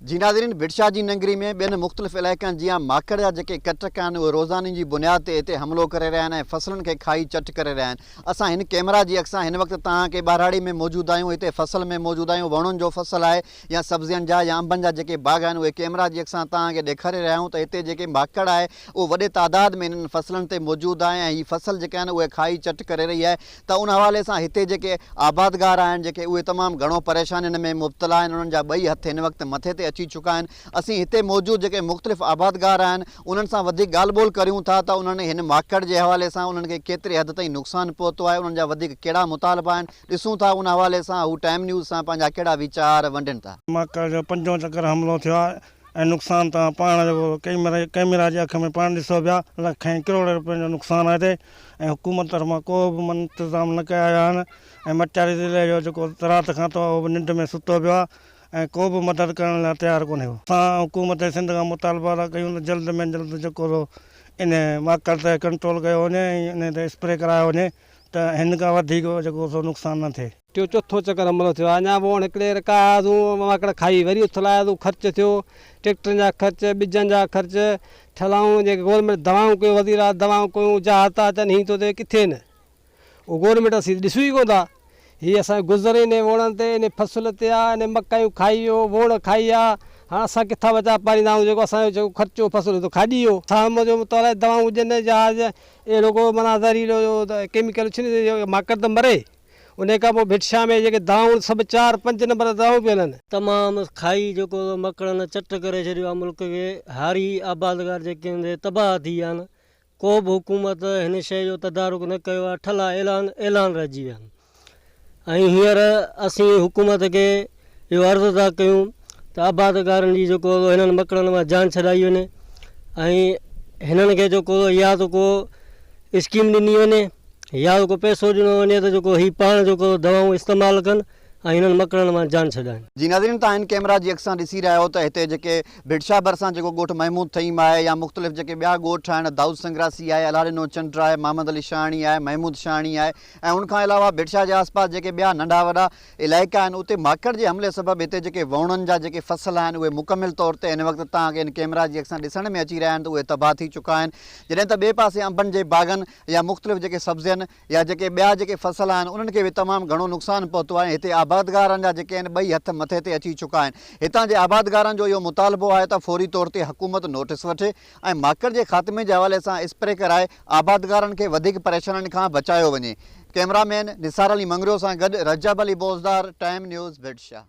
जी नाज़रीन, भिटशा जी नगरी में ॿियनि मुख़्तलिफ़ इलाइक़नि जियां माकड़ जा जेके कटक आहिनि उहे रोज़ाने जी बुनियाद ते हिते हमिलो करे रहिया आहिनि ऐं फ़सलुनि खे खाई चट करे रहिया आहिनि। असां हिन कैमरा जी अक्सां हिन वक़्तु तव्हांखे ॿाराड़ी में मौजूदु आहियूं, हिते फ़सल में मौजूदु आहियूं। वणुनि जो फ़सुलु आहे या सब्ज़ियुनि जा या अंबनि जा जेके बाग़ आहिनि उहे कैमरा जी अक्सां तव्हांखे ॾेखारे रहिया आहियूं त हिते जेके माकड़ आहे उहो वॾे तादाद में इन्हनि फ़सलुनि ते मौजूदु आहे ऐं हीअ फ़सल जेके आहिनि उहे खाई चट करे रही आहे। त उन हवाले सां हिते जेके आबादगार आहिनि जेके उहे तमामु घणो परेशानियुनि में मुब्तला आहिनि, उन्हनि जा ॿई हथ हिन वक़्तु मथे ते अची चुका आहिनि। असीं हिते मौजूदु जेके मुख़्तलिफ़ आबादगार आहिनि उन्हनि सां वधीक ॻाल्हि ॿोल करियूं था त उन्हनि हिन माकड़ जे हवाले सां उन्हनि खे केतिरे हद ताईं नुक़सानु पहुतो आहे, उन्हनि जा वधीक कहिड़ा मुतालबा आहिनि, ॾिसूं था उन हवाले सां हू टाइम न्यूज़ सां पंहिंजा कहिड़ा वीचार वंडनि था। माकड़ जो 5 चक्कर हमिलो थियो आहे ऐं नुक़सानु तव्हां पाण जो कैमरा जी अख में पाण ॾिसो पिया, लखें करोड़ रुपए जो नुक़सानु आहे हिते ऐं हुकूमत तरफ़ां को बि इंतिज़ाम न कया विया आहिनि ऐं मचारी ज़िले जो जेको राति खां त उहो निंड में सुतो पियो आहे ऐं को बि मदद करण लाइ तयारु कोन्हे। असां हुकूमत सिंध खां मुतालबा था कयूं त जल्द में जल्द जेको इन माकड़ ते कंट्रोल कयो वञे ऐं इन ते स्प्रे करायो वञे त हिन खां वधीक जेको सो नुक़सानु न थिए। टियों चौथों चक्कर हमिलो थियो आहे, अञा वोण हिकिड़े रकायासीं माकड़ खाई वरी उथलायासीं, ख़र्चु थियो ट्रैक्टरनि जा ख़र्च, ॿिजनि जा ख़र्च, ठलाऊं जेके गवर्नमेंट दवाऊं कयूं वधीक दवाऊं कयूं जहाज था अचनि हीअं थो थिए किथे न, उहो गवर्नमेंट असीं ॾिसूं ई कोन था। हीअ असां गुज़र इन वणनि ते इन फसल ते आहे, इन मकायूं खाई वियो, वोण खाई आहे, हाणे असां किथां बचा पालींदा आहियूं, जेको असांजो जेको ख़र्चो फसल थो खाॼी वियो। साम जो मुताले दवाऊं हुजनि जहाज अहिड़ो को माना ज़हरीलो केमिकल उछिनी माकड़ त मरे। उन खां पोइ भिटशा में जेके दवाऊं सभु 4-5 नंबर दवाऊं पियल आहिनि। तमामु खाई जेको मकड़नि चट करे छॾियो आहे मुल्क खे, हारी आबादगार जेके हूंदे तबाह थी विया आहिनि। को बि हुकूमत हिन शइ जो तदारुक न कयो आहे, ठला ऐलान रहिजी विया आहिनि। ऐं हींअर असीं हुकूमत खे इहो अर्ज़ु था कयूं त आबादगारनि जी जेको हिननि मकड़नि मां जान छॾाई वञे ऐं हिननि खे जेको या त को स्कीम ॾिनी वञे या को पैसो ॾिनो वञे त जेको हीअ पाण जेको दवाऊं इस्तेमालु कनि ऐं हिननि मकड़नि मां जान छॾाइनि। जी नाज़रीन, तव्हां हिन कैमरा जी अक्सां ॾिसी रहिया आहियो त हिते जेके भिटशा भरिसां जेको ॻोठु महमूद थईम आहे या मुख़्तलिफ़ जेके ॿिया ॻोठ आहिनि, दाऊद संग्रासी आहे, अलाड़िनो चंड आहे, मोहम्मद अली शाहणी आहे, महमूद शाहणी आहे ऐं उनखां अलावा भिटशा जे आसपास जेके ॿिया नंढा वॾा इलाइक़ा आहिनि उते माकड़ जे हमले सबबु हिते जेके वणुनि जा जेके फ़सल आहिनि उहे मुकमिल तौर ते हिन वक़्तु तव्हांखे हिन कैमरा जी अक्सां ॾिसण में अची रहिया आहिनि त उहे तबाह थी चुका आहिनि। जॾहिं त ॿिए पासे अंबनि जे बाग़नि या मुख़्तलिफ़ जेके सब्ज़ियुनि या जेके ॿिया जेके फ़सल आहिनि उन्हनि खे बि तमामु घणो नुक़सानु पहुतो आहे। हिते आबादगारनि जा जेके आहिनि ॿई हथ मथे ते अची चुका आहिनि। हितां जे आबादगारनि जो इहो मुतालबो आहे त फौरी तौर ते हुकूमत नोटिस वठे ऐं माकड़ जे ख़ात्मे जे हवाले सां स्प्रे कराए आबादगारनि खे वधीक परेशानियुनि खां बचायो वञे। कैमरामैन निसार अली मंगरियो सां गॾु रजब अली बोज़दार, टाइम न्यूज़, भिटशा।